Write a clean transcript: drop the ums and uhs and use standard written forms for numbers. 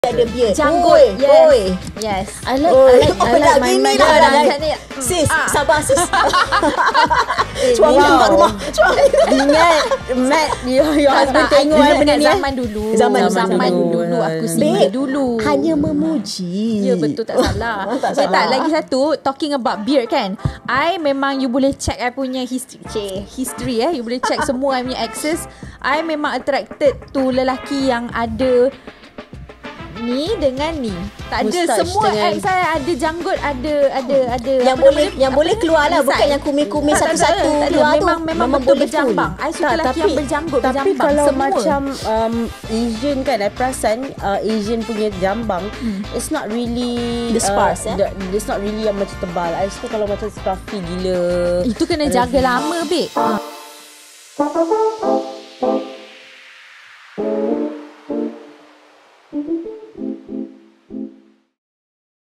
Ada beard. Janggut. Oi. Yes. I like my Sis, sabar sis. Suami kat rumah. Ingat Matt, your husband tengok benda ni. Zaman dulu. Zaman dulu aku single dulu. Hanya memuji. Ya, betul, tak salah. Tak Tak, salah. lagi satu, talking about beard kan. I memang, you boleh check I punya history you boleh check semua I punya exes. I memang attracted to lelaki yang ada ni dengan ni. Tak ada, Moustache semua dengan- ex saya ada janggut, ada Yang boleh keluar lah, bukan yang kumis-kumis satu-satu keluar tu. memang betul berjambang. I suka lelaki yang berjanggut, tapi berjambang kalau semua. macam Asian kan, I perasan Asian punya jambang it's not really The sparse, it's not really yang macam tebal. I suka kalau macam scruffy gila. Itu kena jaga lama, babe.